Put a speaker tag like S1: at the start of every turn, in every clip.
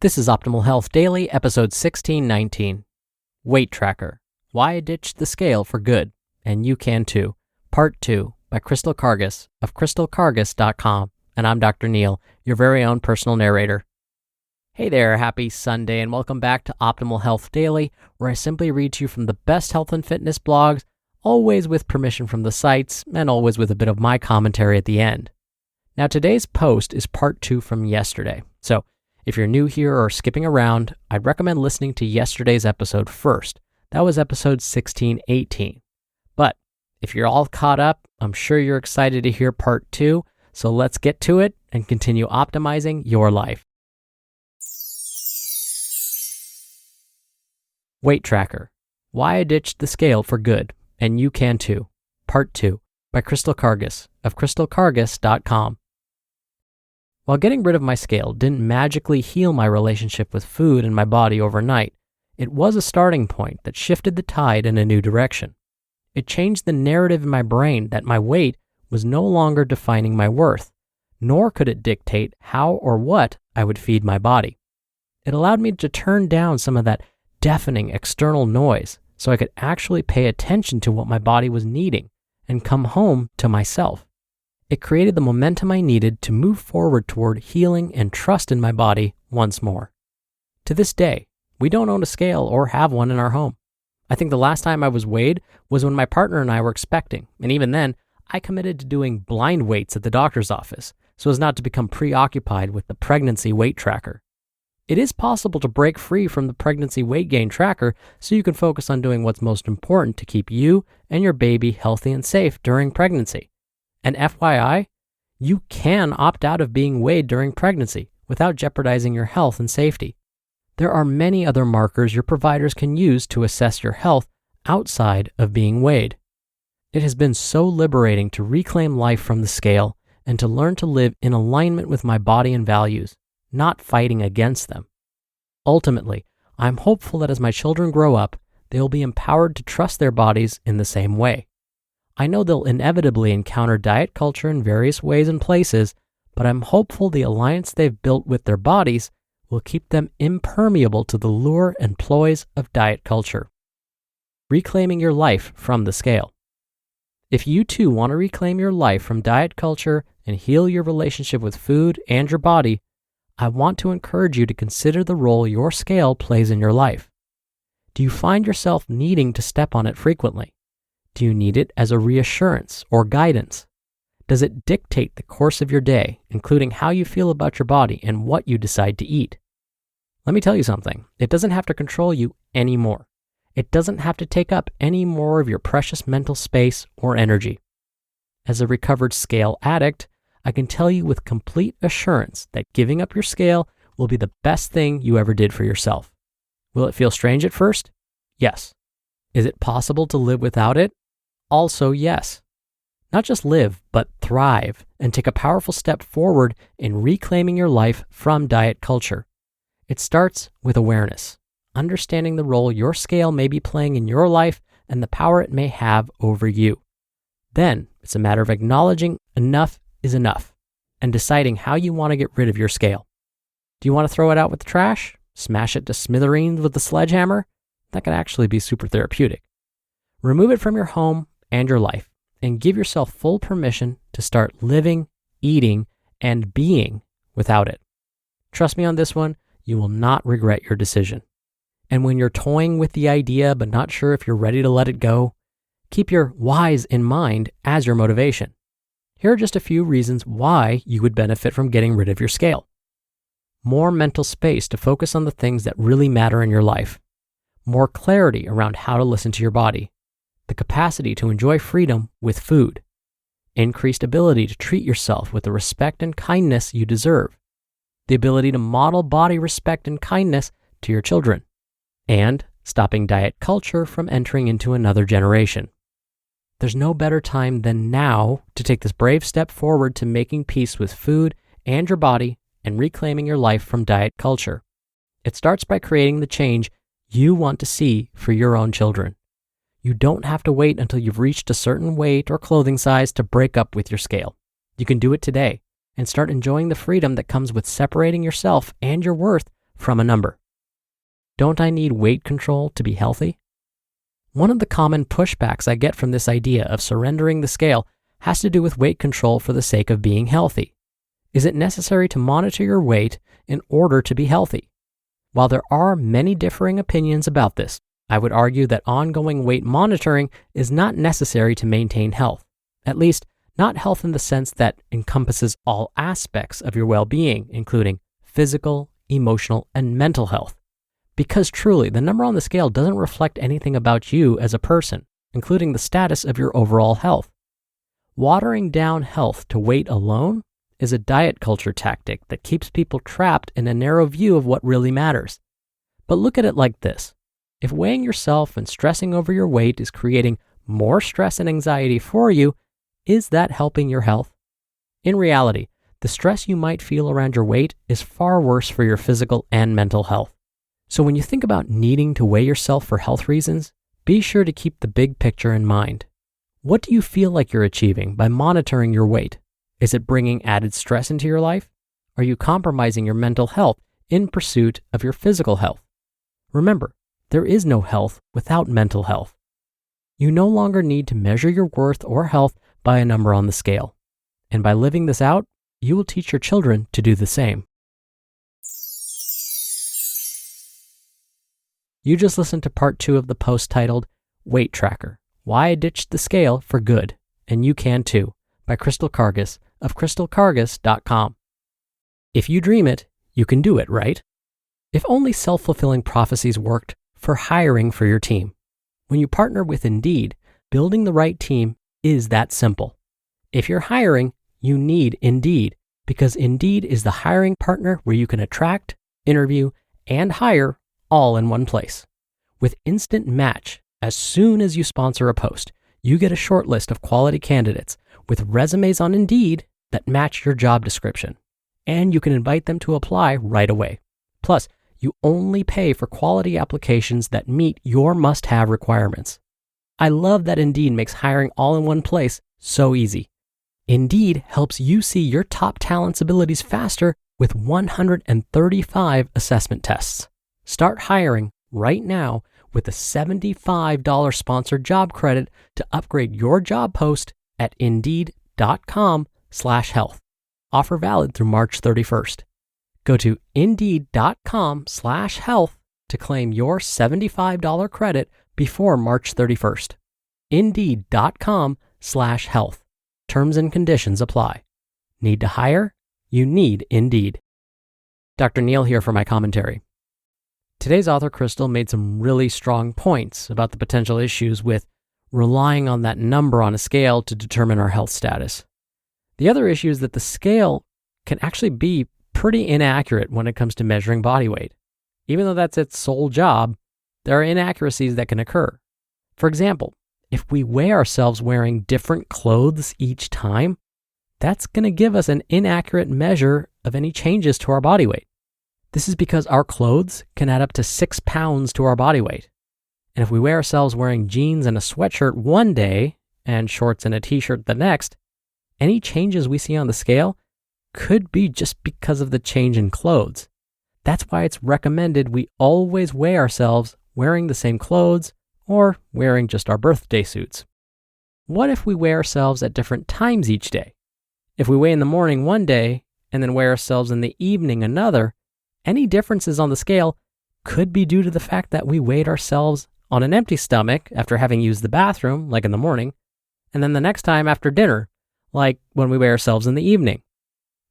S1: This is Optimal Health Daily, episode 1619. Weight Tracker, Why I Ditched the Scale for Good, and You Can Too, Part 2 by Karges of crystalkarges.com, and I'm Dr. Neil, your very own personal narrator. Hey there, happy Sunday, and welcome back to Optimal Health Daily, where I simply read to you from the best health and fitness blogs, always with permission from the sites, and always with a bit of my commentary at the end. Now, today's post is part 2 from yesterday, so if you're new here or skipping around, I'd recommend listening to yesterday's episode first. That was episode 1618. But if you're all caught up, I'm sure you're excited to hear part 2, so let's get to it and continue optimizing your life. Weight Tracker, Why I Ditched the Scale for Good, and You Can Too, Part 2 by Karges of crystalkarges.com. While getting rid of my scale didn't magically heal my relationship with food and my body overnight, it was a starting point that shifted the tide in a new direction. It changed the narrative in my brain that my weight was no longer defining my worth, nor could it dictate how or what I would feed my body. It allowed me to turn down some of that deafening external noise so I could actually pay attention to what my body was needing and come home to myself. It created the momentum I needed to move forward toward healing and trust in my body once more. To this day, we don't own a scale or have one in our home. I think the last time I was weighed was when my partner and I were expecting, and even then, I committed to doing blind weights at the doctor's office so as not to become preoccupied with the pregnancy weight tracker. It is possible to break free from the pregnancy weight gain tracker so you can focus on doing what's most important to keep you and your baby healthy and safe during pregnancy. And FYI, you can opt out of being weighed during pregnancy without jeopardizing your health and safety. There are many other markers your providers can use to assess your health outside of being weighed. It has been so liberating to reclaim life from the scale and to learn to live in alignment with my body and values, not fighting against them. Ultimately, I'm hopeful that as my children grow up, they will be empowered to trust their bodies in the same way. I know they'll inevitably encounter diet culture in various ways and places, but I'm hopeful the alliance they've built with their bodies will keep them impermeable to the lure and ploys of diet culture. Reclaiming your life from the scale. If you too want to reclaim your life from diet culture and heal your relationship with food and your body, I want to encourage you to consider the role your scale plays in your life. Do you find yourself needing to step on it frequently? Do you need it as a reassurance or guidance? Does it dictate the course of your day, including how you feel about your body and what you decide to eat? Let me tell you something. It doesn't have to control you anymore. It doesn't have to take up any more of your precious mental space or energy. As a recovered scale addict, I can tell you with complete assurance that giving up your scale will be the best thing you ever did for yourself. Will it feel strange at first? Yes. Is it possible to live without it? Also, yes. Not just live, but thrive and take a powerful step forward in reclaiming your life from diet culture. It starts with awareness, understanding the role your scale may be playing in your life and the power it may have over you. Then it's a matter of acknowledging enough is enough and deciding how you want to get rid of your scale. Do you want to throw it out with the trash? Smash it to smithereens with the sledgehammer? That can actually be super therapeutic. Remove it from your home and your life and give yourself full permission to start living, eating, and being without it. Trust me on this one, you will not regret your decision. And when you're toying with the idea but not sure if you're ready to let it go, keep your whys in mind as your motivation. Here are just a few reasons why you would benefit from getting rid of your scale. More mental space to focus on the things that really matter in your life. More clarity around how to listen to your body. The capacity to enjoy freedom with food. Increased ability to treat yourself with the respect and kindness you deserve. The ability to model body respect and kindness to your children. And stopping diet culture from entering into another generation. There's no better time than now to take this brave step forward to making peace with food and your body and reclaiming your life from diet culture. It starts by creating the change you want to see for your own children. You don't have to wait until you've reached a certain weight or clothing size to break up with your scale. You can do it today and start enjoying the freedom that comes with separating yourself and your worth from a number. Don't I need weight control to be healthy? One of the common pushbacks I get from this idea of surrendering the scale has to do with weight control for the sake of being healthy. Is it necessary to monitor your weight in order to be healthy? While there are many differing opinions about this, I would argue that ongoing weight monitoring is not necessary to maintain health, at least not health in the sense that encompasses all aspects of your well-being, including physical, emotional, and mental health. Because truly, the number on the scale doesn't reflect anything about you as a person, including the status of your overall health. Watering down health to weight alone is a diet culture tactic that keeps people trapped in a narrow view of what really matters. But look at it like this. If weighing yourself and stressing over your weight is creating more stress and anxiety for you, is that helping your health? In reality, the stress you might feel around your weight is far worse for your physical and mental health. So when you think about needing to weigh yourself for health reasons, be sure to keep the big picture in mind. What do you feel like you're achieving by monitoring your weight? Is it bringing added stress into your life? Are you compromising your mental health in pursuit of your physical health? Remember, there is no health without mental health. You no longer need to measure your worth or health by a number on the scale. And by living this out, you will teach your children to do the same. You just listened to part 2 of the post titled Weight Tracker, Why I Ditched the Scale for Good, and You Can Too, by Crystal Karges of crystalkarges.com. If you dream it, you can do it, right? If only self-fulfilling prophecies worked for hiring for your team. When you partner with Indeed, building the right team is that simple. If you're hiring, you need Indeed, because Indeed is the hiring partner where you can attract, interview, and hire all in one place. With Instant Match, as soon as you sponsor a post, you get a short list of quality candidates with resumes on Indeed that match your job description, and you can invite them to apply right away. Plus, you only pay for quality applications that meet your must-have requirements. I love that Indeed makes hiring all in one place so easy. Indeed helps you see your top talent's abilities faster with 135 assessment tests. Start hiring right now with a $75 sponsored job credit to upgrade your job post at Indeed.com/health. Offer valid through March 31st. Go to Indeed.com/health to claim your $75 credit before March 31st. Indeed.com/health. Terms and conditions apply. Need to hire? You need Indeed. Dr. Neil here for my commentary. Today's author, Crystal, made some really strong points about the potential issues with relying on that number on a scale to determine our health status. The other issue is that the scale can actually be pretty inaccurate when it comes to measuring body weight. Even though that's its sole job, there are inaccuracies that can occur. For example, if we weigh ourselves wearing different clothes each time, that's going to give us an inaccurate measure of any changes to our body weight. This is because our clothes can add up to 6 pounds to our body weight. And if we weigh ourselves wearing jeans and a sweatshirt one day and shorts and a t-shirt the next, any changes we see on the scale could be just because of the change in clothes. That's why it's recommended we always weigh ourselves wearing the same clothes or wearing just our birthday suits. What if we weigh ourselves at different times each day? If we weigh in the morning one day and then weigh ourselves in the evening another, any differences on the scale could be due to the fact that we weighed ourselves on an empty stomach after having used the bathroom, like in the morning, and then the next time after dinner, like when we weigh ourselves in the evening.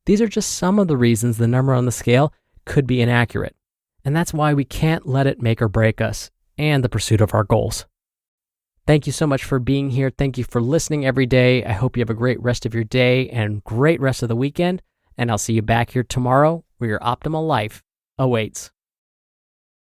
S1: These are just some of the reasons the number on the scale could be inaccurate, and that's why we can't let it make or break us and the pursuit of our goals. Thank you so much for being here. Thank you for listening every day. I hope you have a great rest of your day and great rest of the weekend, and I'll see you back here tomorrow where your optimal life awaits.